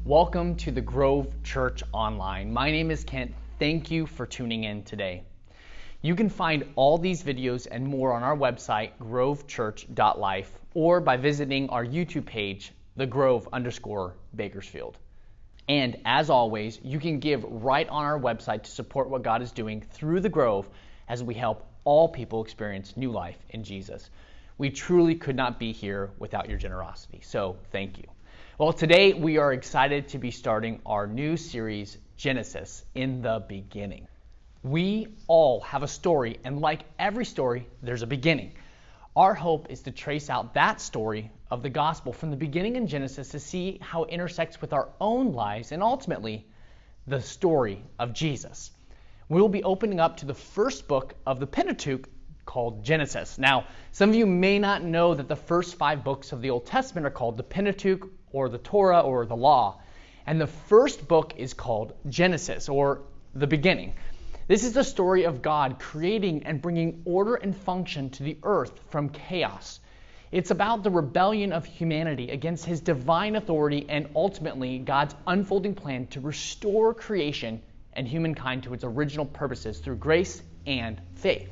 Welcome to the Grove Church Online. My name is Kent. Thank you for tuning in today. You can find all these videos and more on our website, grovechurch.life, or by visiting our YouTube page, thegrove_Bakersfield. And as always, you can give right on our website to support what God is doing through the Grove as we help all people experience new life in Jesus. We truly could not be here without your generosity, so thank you. Well, today we are excited to be starting our new series, Genesis, in the beginning. We all have a story, and like every story, there's a beginning. Our hope is to trace out that story of the gospel from the beginning in Genesis to see how it intersects with our own lives and ultimately the story of Jesus. We will be opening up to the first book of the Pentateuch called Genesis. Now, some of you may not know that the first 5 books of the Old Testament are called the Pentateuch or the Torah or the Law. And the first book is called Genesis or the beginning. This is the story of God creating and bringing order and function to the earth from chaos. It's about the rebellion of humanity against his divine authority and ultimately God's unfolding plan to restore creation and humankind to its original purposes through grace and faith.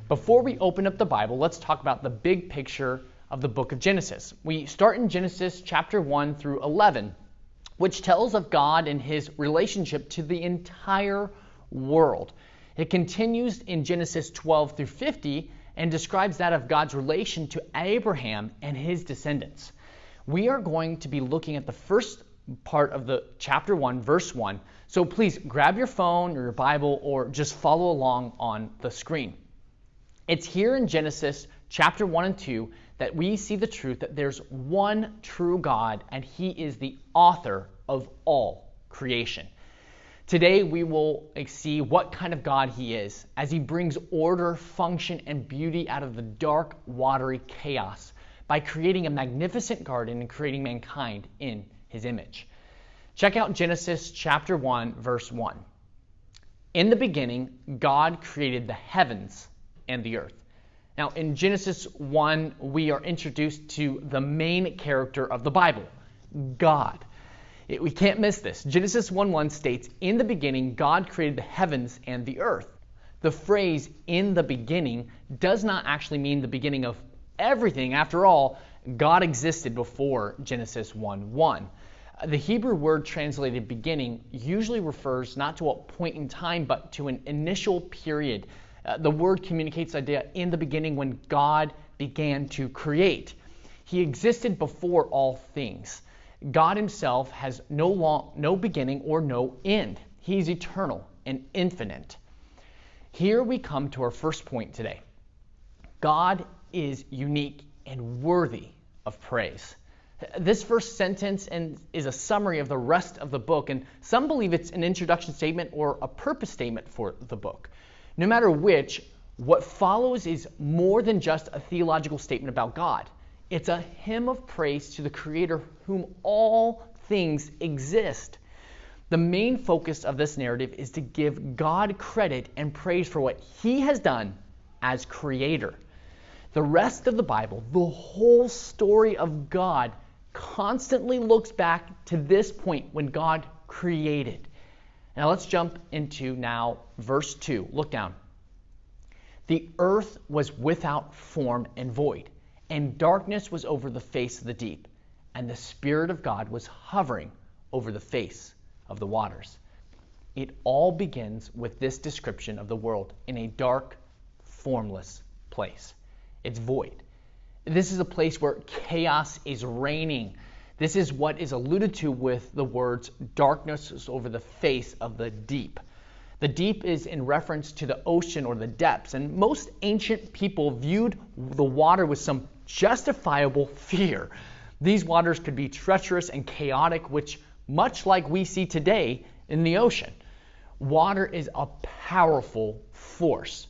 Before we open up the Bible, let's talk about the big picture of the book of Genesis. We start in Genesis chapter 1 through 11, which tells of God and his relationship to the entire world. It continues in Genesis 12 through 50 and describes that of God's relation to Abraham and his descendants. We are going to be looking at the first part of the chapter 1, verse 1. So please grab your phone or your Bible or just follow along on the screen. It's here in Genesis chapter 1 and 2 that we see the truth that there's one true God and he is the author of all creation. Today we will see what kind of God he is as he brings order, function, and beauty out of the dark, watery chaos by creating a magnificent garden and creating mankind in his image. Check out Genesis chapter 1, verse 1. In the beginning, God created the heavens and the earth. Now, in Genesis 1, we are introduced to the main character of the Bible, God. We can't miss this. Genesis 1:1 states, "In the beginning, God created the heavens and the earth." The phrase, "in the beginning," does not actually mean the beginning of everything. After all, God existed before Genesis 1:1. The Hebrew word translated beginning usually refers not to a point in time, but to an initial period. The word communicates the idea in the beginning when God began to create. He existed before all things. God himself has no beginning or no end. He's eternal and infinite. Here we come to our first point today. God is unique and worthy of praise. This first sentence is a summary of the rest of the book, and some believe it's an introduction statement or a purpose statement for the book. No matter which, what follows is more than just a theological statement about God. It's a hymn of praise to the Creator whom all things exist. The main focus of this narrative is to give God credit and praise for what he has done as Creator. The rest of the Bible, the whole story of God, constantly looks back to this point when God created. Now let's jump into now verse 2. Look down. The earth was without form and void, and darkness was over the face of the deep, and the Spirit of God was hovering over the face of the waters. It all begins with this description of the world in a dark, formless place. It's void. This is a place where chaos is reigning. This is what is alluded to with the words, darkness is over the face of the deep. The deep is in reference to the ocean or the depths, and most ancient people viewed the water with some justifiable fear. These waters could be treacherous and chaotic, which much like we see today in the ocean. Water is a powerful force.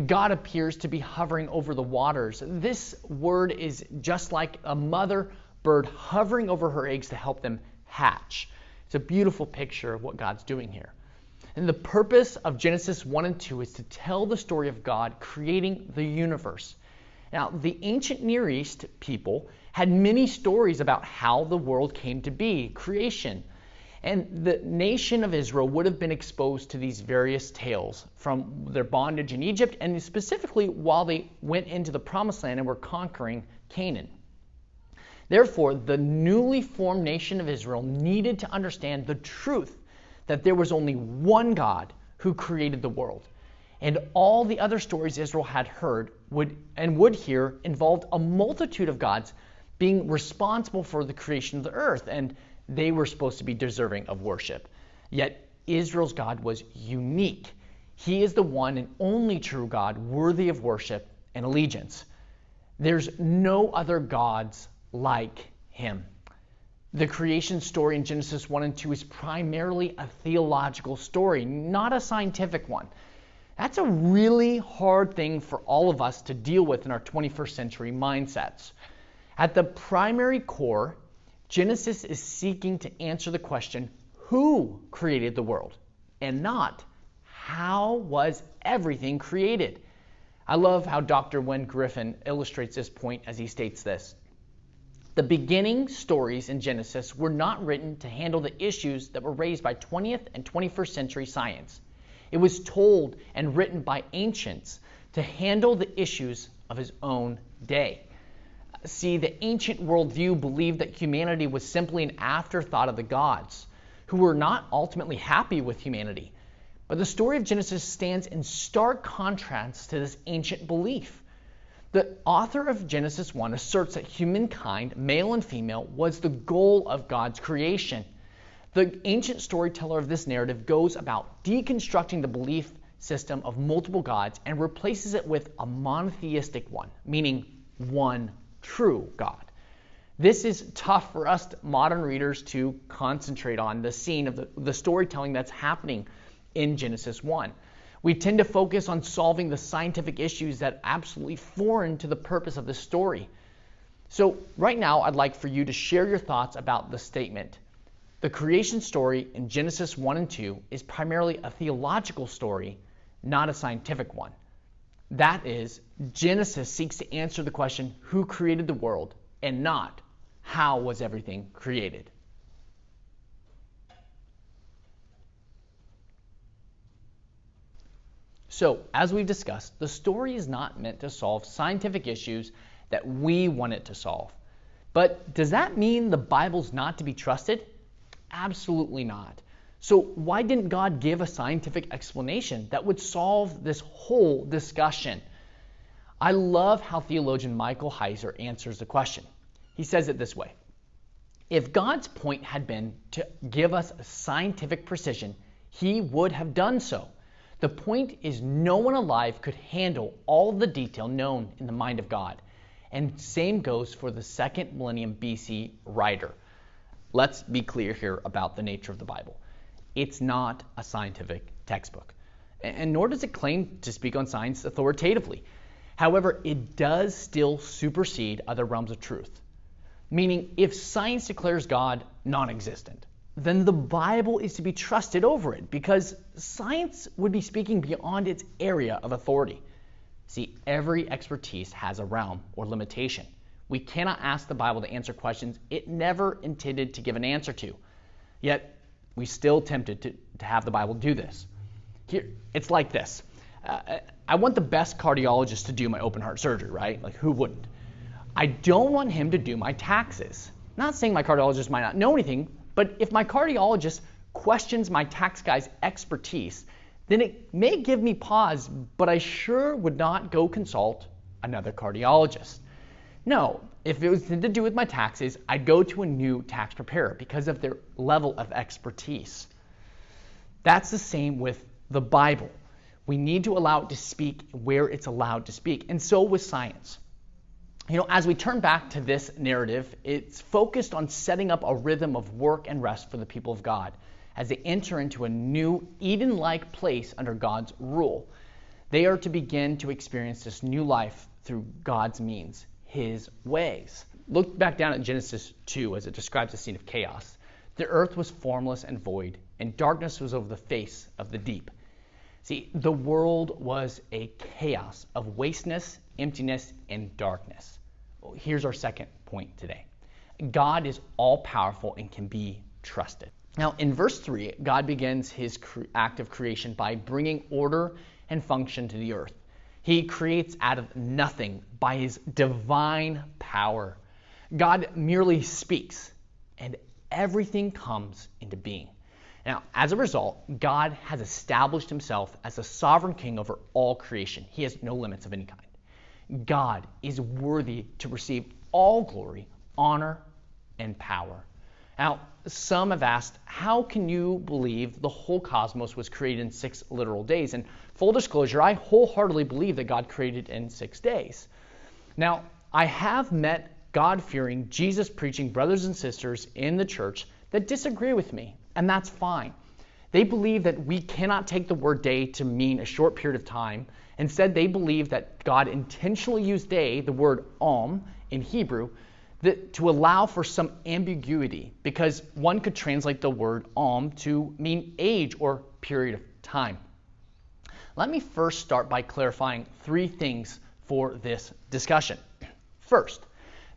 God appears to be hovering over the waters. This word is just like a mother bird hovering over her eggs to help them hatch. It's a beautiful picture of what God's doing here. And the purpose of Genesis 1 and 2 is to tell the story of God creating the universe. Now, the ancient Near East people had many stories about how the world came to be, creation. And the nation of Israel would have been exposed to these various tales from their bondage in Egypt and specifically while they went into the Promised Land and were conquering Canaan. Therefore, the newly formed nation of Israel needed to understand the truth that there was only one God who created the world. And all the other stories Israel had heard would hear involved a multitude of gods being responsible for the creation of the earth, and they were supposed to be deserving of worship. Yet Israel's God was unique. He is the one and only true God worthy of worship and allegiance. There's no other gods like him. The creation story in Genesis 1 and 2 is primarily a theological story, not a scientific one. That's a really hard thing for all of us to deal with in our 21st century mindsets. At the primary core, Genesis is seeking to answer the question, who created the world? And not, how was everything created? I love how Dr. Wen Griffin illustrates this point as he states this. The beginning stories in Genesis were not written to handle the issues that were raised by 20th and 21st century science. It was told and written by ancients to handle the issues of his own day. See, the ancient worldview believed that humanity was simply an afterthought of the gods, who were not ultimately happy with humanity. But the story of Genesis stands in stark contrast to this ancient belief. The author of Genesis 1 asserts that humankind, male and female, was the goal of God's creation. The ancient storyteller of this narrative goes about deconstructing the belief system of multiple gods and replaces it with a monotheistic one, meaning one true God. This is tough for us modern readers to concentrate on, the scene of the storytelling that's happening in Genesis 1. We tend to focus on solving the scientific issues that are absolutely foreign to the purpose of the story. So right now, I'd like for you to share your thoughts about the statement. The creation story in Genesis 1 and 2 is primarily a theological story, not a scientific one. That is, Genesis seeks to answer the question, who created the world, and not, how was everything created? So, as we've discussed, the story is not meant to solve scientific issues that we want it to solve. But does that mean the Bible's not to be trusted? Absolutely not. So why didn't God give a scientific explanation that would solve this whole discussion? I love how theologian Michael Heiser answers the question. He says it this way. If God's point had been to give us scientific precision, he would have done so. The point is no one alive could handle all the detail known in the mind of God. And same goes for the 2nd millennium BC writer. Let's be clear here about the nature of the Bible. It's not a scientific textbook, and nor does it claim to speak on science authoritatively. However, it does still supersede other realms of truth. Meaning, if science declares God non-existent, then the Bible is to be trusted over it because science would be speaking beyond its area of authority. See, every expertise has a realm or limitation. We cannot ask the Bible to answer questions it never intended to give an answer to. Yet, we still tempted to have the Bible do this. Here, it's like this. I want the best cardiologist to do my open heart surgery, right? Like, who wouldn't? I don't want him to do my taxes. Not saying my cardiologist might not know anything, but if my cardiologist questions my tax guy's expertise, then it may give me pause, but I sure would not go consult another cardiologist. No, if it was to do with my taxes, I'd go to a new tax preparer because of their level of expertise. That's the same with the Bible. We need to allow it to speak where it's allowed to speak, and so with science. As we turn back to this narrative, it's focused on setting up a rhythm of work and rest for the people of God as they enter into a new Eden-like place under God's rule. They are to begin to experience this new life through God's means, his ways. Look back down at Genesis 2 as it describes a scene of chaos. The earth was formless and void, and darkness was over the face of the deep. See, the world was a chaos of wasteness emptiness, and darkness. Well, here's our second point today. God is all-powerful and can be trusted. Now, in verse 3, God begins his act of creation by bringing order and function to the earth. He creates out of nothing by his divine power. God merely speaks, and everything comes into being. Now, as a result, God has established himself as a sovereign king over all creation. He has no limits of any kind. God is worthy to receive all glory, honor, and power. Now, some have asked, how can you believe the whole cosmos was created in 6 literal days? And full disclosure, I wholeheartedly believe that God created in 6 days. Now, I have met God-fearing, Jesus-preaching brothers and sisters in the church that disagree with me, and that's fine. They believe that we cannot take the word day to mean a short period of time. Instead, they believe that God intentionally used day, the word in Hebrew, to allow for some ambiguity, because one could translate the word to mean age or period of time. Let me first start by clarifying 3 things for this discussion. First,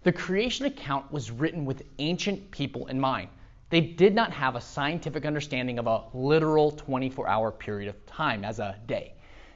the creation account was written with ancient people in mind. They did not have a scientific understanding of a literal 24-hour period of time as a day.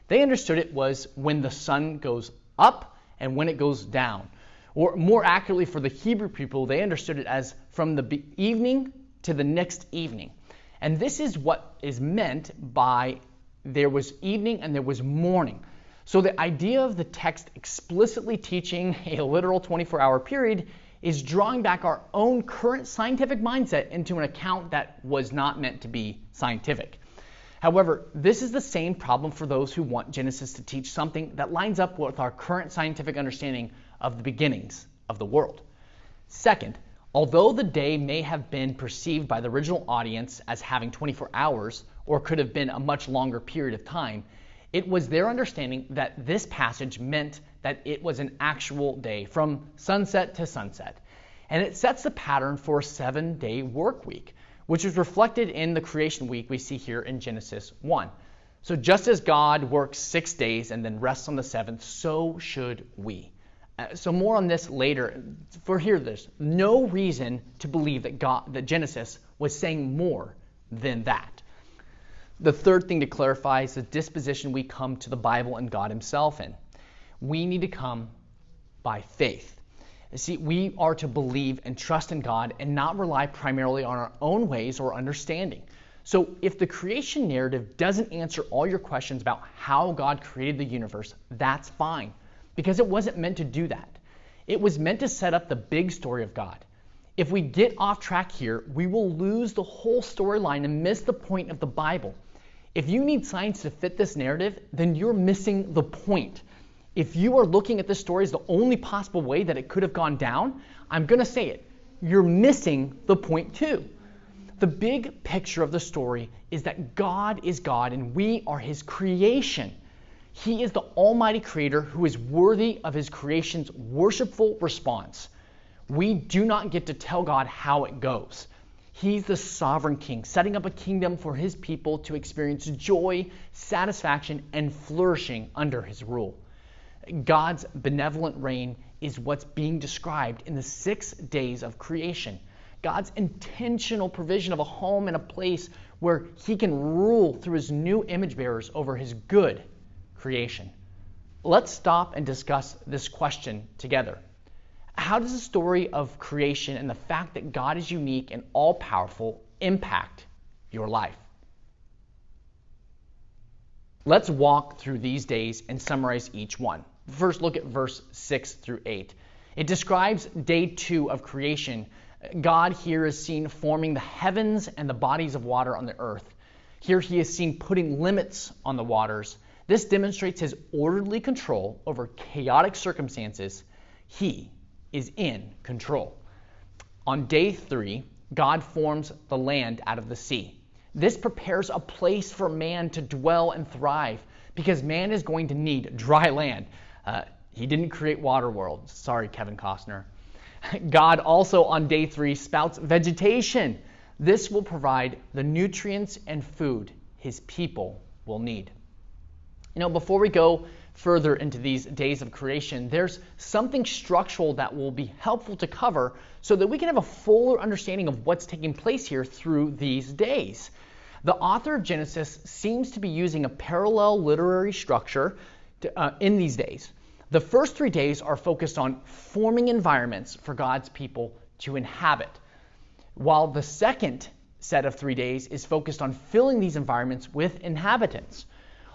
They understood it was when the sun goes up and when it goes down. Or more accurately for the Hebrew people, they understood it as from the evening to the next evening. And this is what is meant by there was evening and there was morning. So the idea of the text explicitly teaching a literal 24-hour period is drawing back our own current scientific mindset into an account that was not meant to be scientific. However, this is the same problem for those who want Genesis to teach something that lines up with our current scientific understanding of the beginnings of the world. Second, although the day may have been perceived by the original audience as having 24 hours, or could have been a much longer period of time, it was their understanding that this passage meant that it was an actual day from sunset to sunset. And it sets the pattern for a 7-day work week, which is reflected in the creation week we see here in Genesis 1. So just as God works 6 days and then rests on the 7th, so should we. So more on this later. For here, there's no reason to believe that Genesis was saying more than that. The third thing to clarify is the disposition we come to the Bible and God himself in. We need to come by faith. See, we are to believe and trust in God and not rely primarily on our own ways or understanding. So if the creation narrative doesn't answer all your questions about how God created the universe, that's fine, because it wasn't meant to do that. It was meant to set up the big story of God. If we get off track here, we will lose the whole storyline and miss the point of the Bible. If you need science to fit this narrative, then you're missing the point. If you are looking at this story as the only possible way that it could have gone down, I'm going to say it, you're missing the point too. The big picture of the story is that God is God and we are his creation. He is the almighty creator who is worthy of his creation's worshipful response. We do not get to tell God how it goes. He's the sovereign king, setting up a kingdom for his people to experience joy, satisfaction, and flourishing under his rule. God's benevolent reign is what's being described in the 6 days of creation. God's intentional provision of a home and a place where he can rule through his new image bearers over his good creation. Let's stop and discuss this question together. How does the story of creation and the fact that God is unique and all-powerful impact your life? Let's walk through these days and summarize each one. First, look at verse 6 through 8. It describes day 2 of creation. God here is seen forming the heavens and the bodies of water on the earth. Here he is seen putting limits on the waters. This demonstrates his orderly control over chaotic circumstances. He is in control. On day 3, God forms the land out of the sea. This prepares a place for man to dwell and thrive, because man is going to need dry land. He didn't create Waterworld. Sorry, Kevin Costner. God also on day 3 spouts vegetation. This will provide the nutrients and food his people will need. Before we go further into these days of creation, there's something structural that will be helpful to cover so that we can have a fuller understanding of what's taking place here through these days. The author of Genesis seems to be using a parallel literary structure in these days. The first 3 days are focused on forming environments for God's people to inhabit, while the second set of 3 days is focused on filling these environments with inhabitants.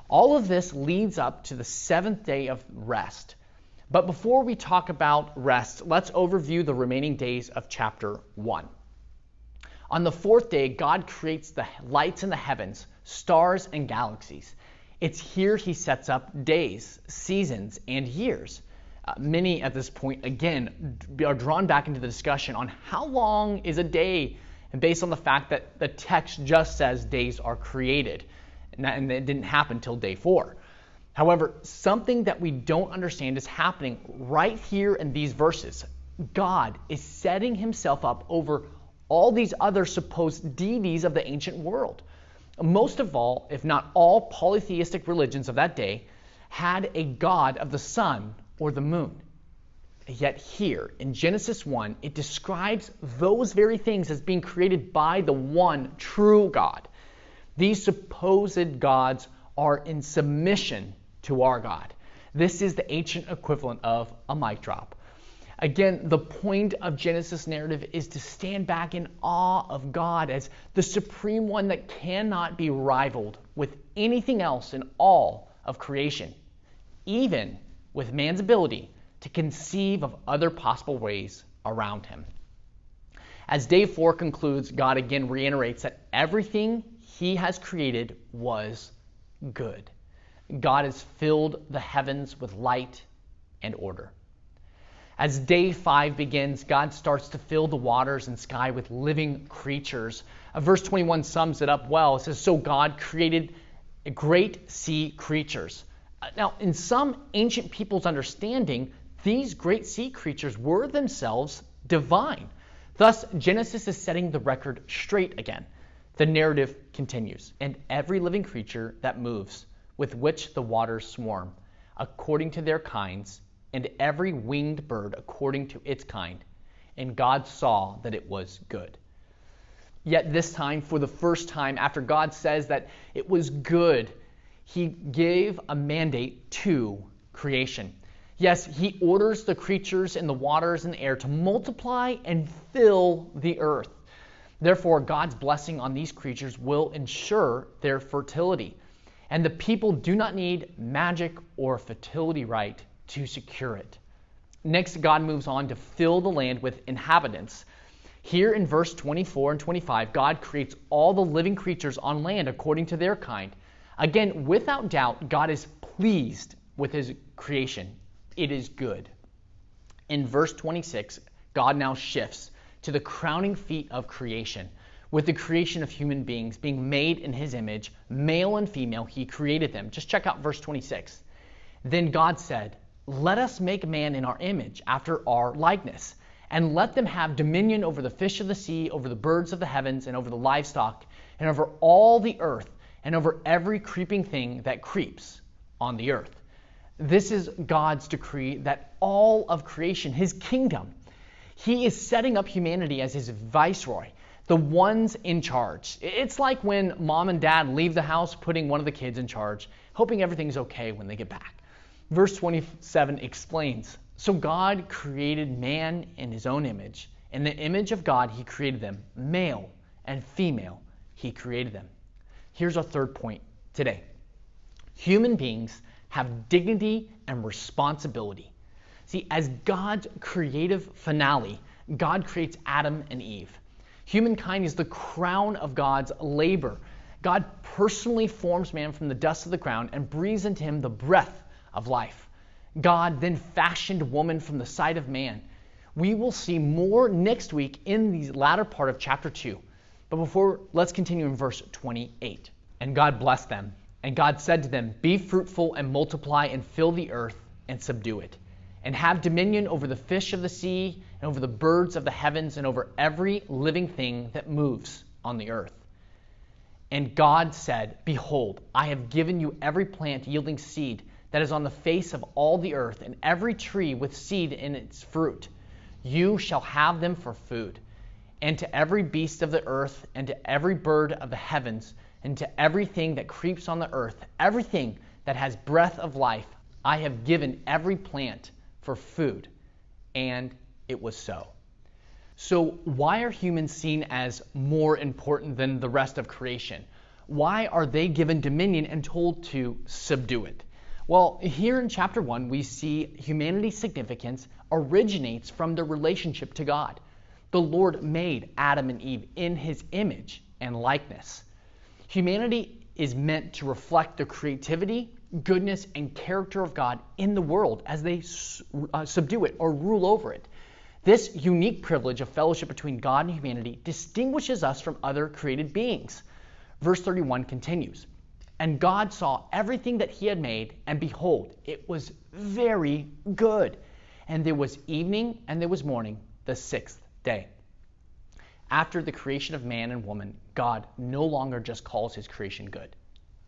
All of this leads up to the seventh day of rest. But before we talk about rest, let's overview the remaining days of chapter 1. On the fourth day, God creates the lights in the heavens, stars and galaxies. It's here he sets up days, seasons, and years. Many at this point, again, are drawn back into the discussion on how long is a day, and based on the fact that the text just says days are created, and it didn't happen till day 4. However, something that we don't understand is happening right here in these verses. God is setting himself up over all these other supposed deities of the ancient world. Most of all, if not all polytheistic religions of that day had a god of the sun or the moon. Yet here in Genesis 1, it describes those very things as being created by the one true God. These supposed gods are in submission to our God. This is the ancient equivalent of a mic drop. Again, the point of Genesis narrative is to stand back in awe of God as the supreme one that cannot be rivaled with anything else in all of creation, even with man's ability to conceive of other possible ways around him. As day 4 concludes, God again reiterates that everything he has created was good. God has filled the heavens with light and order. As day 5 begins, God starts to fill the waters and sky with living creatures. Verse 21 sums it up well. It says, "So God created great sea creatures." Now, in some ancient people's understanding, these great sea creatures were themselves divine. Thus, Genesis is setting the record straight again. The narrative continues, "And every living creature that moves, with which the waters swarm, according to their kinds, and every winged bird according to its kind. And God saw that it was good." Yet this time, for the first time, after God says that it was good, he gave a mandate to creation. Yes, he orders the creatures in the waters and the air to multiply and fill the earth. Therefore, God's blessing on these creatures will ensure their fertility. And the people do not need magic or fertility rite to secure it. Next, God moves on to fill the land with inhabitants. Here in verse 24 and 25, God creates all the living creatures on land according to their kind. Again, without doubt, God is pleased with his creation. It is good. In verse 26, God now shifts to the crowning feat of creation. With the creation of human beings being made in his image, male and female, he created them. Just check out verse 26. "Then God said, 'Let us make man in our image, after our likeness, and let them have dominion over the fish of the sea, over the birds of the heavens, and over the livestock, and over all the earth, and over every creeping thing that creeps on the earth.'" This is God's decree that all of creation, his kingdom, he is setting up humanity as his viceroy, the ones in charge. It's like when mom and dad leave the house, putting one of the kids in charge, hoping everything's okay when they get back. Verse 27 explains, "So God created man in his own image. In the image of God, he created them. Male and female, he created them." Here's our third point today. Human beings have dignity and responsibility. See, as God's creative finale, God creates Adam and Eve. Humankind is the crown of God's labor. God personally forms man from the dust of the ground and breathes into him the breath of life. God then fashioned woman from the side of man. We will see more next week in the latter part of chapter 2. But before, let's continue in verse 28. "And God blessed them, and God said to them, 'Be fruitful and multiply and fill the earth and subdue it, and have dominion over the fish of the sea and over the birds of the heavens and over every living thing that moves on the earth.' And God said, 'Behold, I have given you every plant yielding seed that is on the face of all the earth, and every tree with seed in its fruit. You shall have them for food. And to every beast of the earth, and to every bird of the heavens, and to everything that creeps on the earth, everything that has breath of life, I have given every plant for food. And it was so. So why are humans seen as more important than the rest of creation? Why are they given dominion and told to subdue it? Well, here in chapter 1, we see humanity's significance originates from their relationship to God. The Lord made Adam and Eve in his image and likeness. Humanity is meant to reflect the creativity, goodness, and character of God in the world as they subdue it or rule over it. This unique privilege of fellowship between God and humanity distinguishes us from other created beings. Verse 31 continues, "And God saw everything that he had made, and behold, it was very good. And there was evening and there was morning, the sixth day." After the creation of man and woman, God no longer just calls his creation good.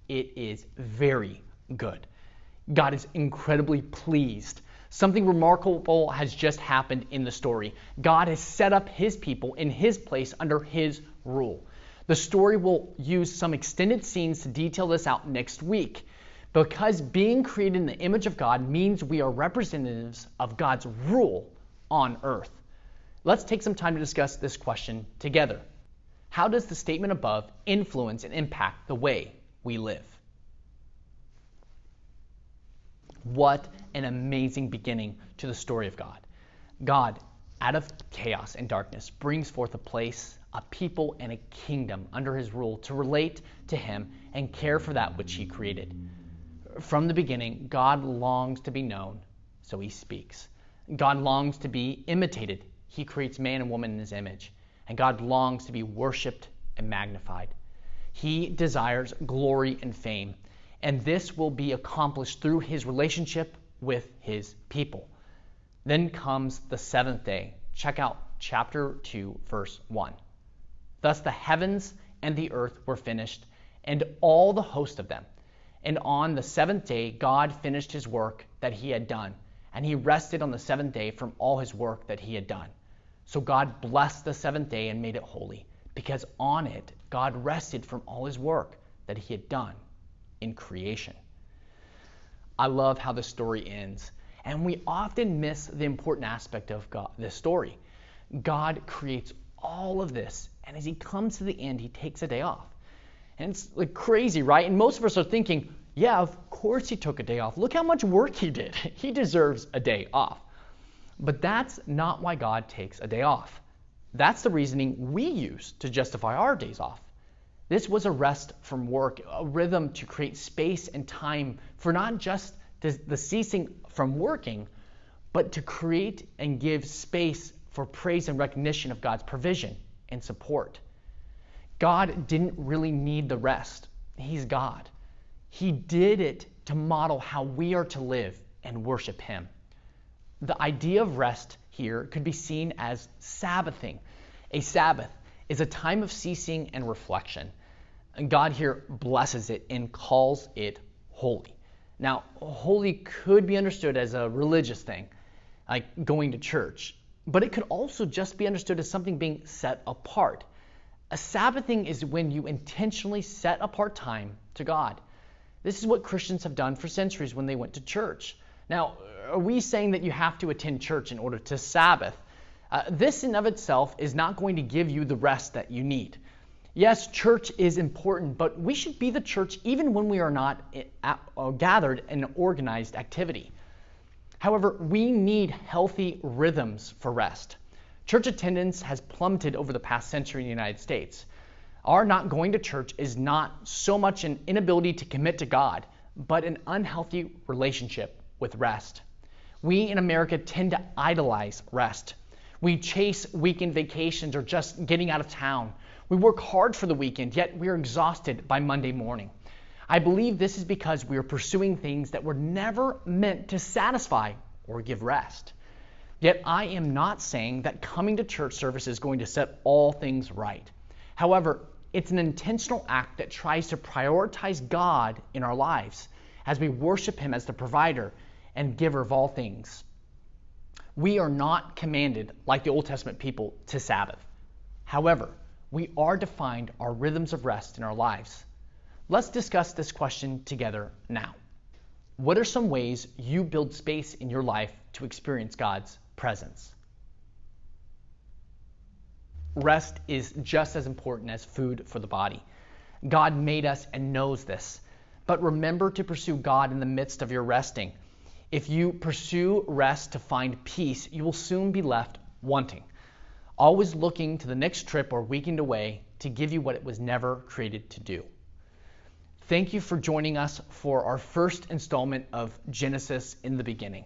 It is very good. God is incredibly pleased. Something remarkable has just happened in the story. God has set up his people in his place under his rule. The story will use some extended scenes to detail this out next week. Because being created in the image of God means we are representatives of God's rule on earth. Let's take some time to discuss this question together. How does the statement above influence and impact the way we live? What an amazing beginning to the story of God. God, out of chaos and darkness, brings forth a place, a people, and a kingdom under his rule to relate to him and care for that which he created. From the beginning, God longs to be known, so he speaks. God longs to be imitated. He creates man and woman in his image. And God longs to be worshipped and magnified. He desires glory and fame. And this will be accomplished through his relationship with his people. Then comes the seventh day. Check out chapter 2, verse 1. Thus the heavens and the earth were finished, and all the host of them. And on the seventh day, God finished his work that he had done, and he rested on the seventh day from all his work that he had done. So God blessed the seventh day and made it holy, because on it God rested from all his work that he had done in creation. I love how the story ends, and we often miss the important aspect of this story. God creates all of this, and as he comes to the end, he takes a day off. And it's like crazy, right? And most of us are thinking, yeah, of course he took a day off. Look how much work he did. He deserves a day off. But that's not why God takes a day off. That's the reasoning we use to justify our days off. This was a rest from work, a rhythm to create space and time for not just the ceasing from working, but to create and give space for praise and recognition of God's provision and support. God didn't really need the rest. He's God. He did it to model how we are to live and worship him. The idea of rest here could be seen as Sabbathing. A Sabbath is a time of ceasing and reflection. And God here blesses it and calls it holy. Now, holy could be understood as a religious thing, like going to church, but it could also just be understood as something being set apart. A Sabbathing is when you intentionally set apart time to God. This is what Christians have done for centuries when they went to church. Now, are we saying that you have to attend church in order to Sabbath? This in of itself is not going to give you the rest that you need. Yes, church is important, but we should be the church even when we are not gathered in organized activity. However, we need healthy rhythms for rest. Church attendance has plummeted over the past century in the United States. Our not going to church is not so much an inability to commit to God, but an unhealthy relationship with rest. We in America tend to idolize rest. We chase weekend vacations or just getting out of town. We work hard for the weekend, yet we are exhausted by Monday morning. I believe this is because we are pursuing things that were never meant to satisfy or give rest. Yet I am not saying that coming to church service is going to set all things right. However, it's an intentional act that tries to prioritize God in our lives as we worship him as the provider and giver of all things. We are not commanded, like the Old Testament people, to Sabbath. However, we are defined our rhythms of rest in our lives. Let's discuss this question together now. What are some ways you build space in your life to experience God's presence? Rest is just as important as food for the body. God made us and knows this. But remember to pursue God in the midst of your resting. If you pursue rest to find peace, you will soon be left wanting, always looking to the next trip or weekend away to give you what it was never created to do. Thank you for joining us for our first installment of Genesis in the Beginning.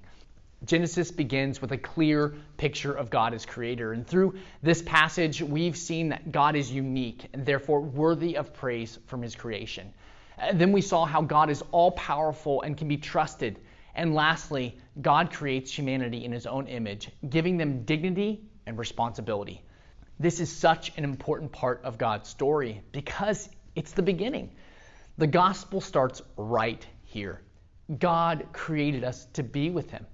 Genesis begins with a clear picture of God as creator, and through this passage, we've seen that God is unique and therefore worthy of praise from his creation. Then we saw how God is all-powerful and can be trusted. And lastly, God creates humanity in his own image, giving them dignity and responsibility. This is such an important part of God's story because it's the beginning. The gospel starts right here. God created us to be with him.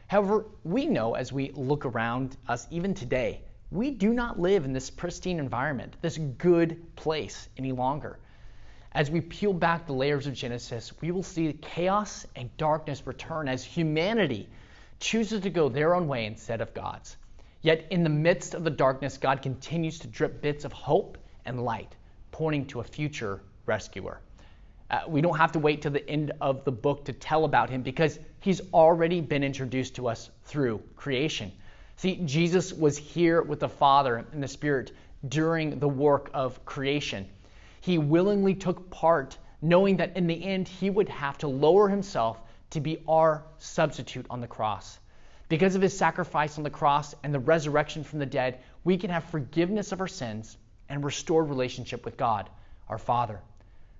However, we know as we look around us even today, we do not live in this pristine environment, this good place any longer. As we peel back the layers of Genesis, we will see chaos and darkness return as humanity chooses to go their own way instead of God's. Yet in the midst of the darkness, God continues to drip bits of hope and light, pointing to a future rescuer. We don't have to wait till the end of the book to tell about him because he's already been introduced to us through creation. See, Jesus was here with the Father and the Spirit during the work of creation. He willingly took part, knowing that in the end he would have to lower himself to be our substitute on the cross. Because of his sacrifice on the cross and the resurrection from the dead, we can have forgiveness of our sins and restored relationship with God, our Father.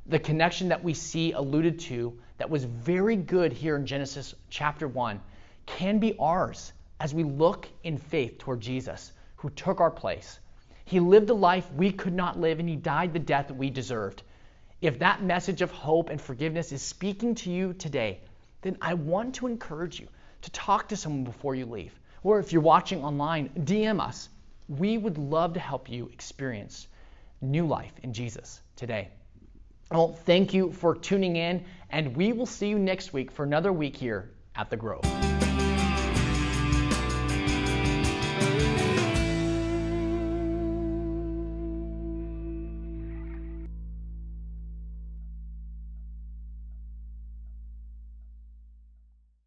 The connection that we see alluded to that was very good here in Genesis chapter 1 can be ours as we look in faith toward Jesus, who took our place. He lived a life we could not live, and he died the death that we deserved. If that message of hope and forgiveness is speaking to you today, then I want to encourage you to talk to someone before you leave. Or if you're watching online, DM us. We would love to help you experience new life in Jesus today. Well, thank you for tuning in, and we will see you next week for another week here at The Grove.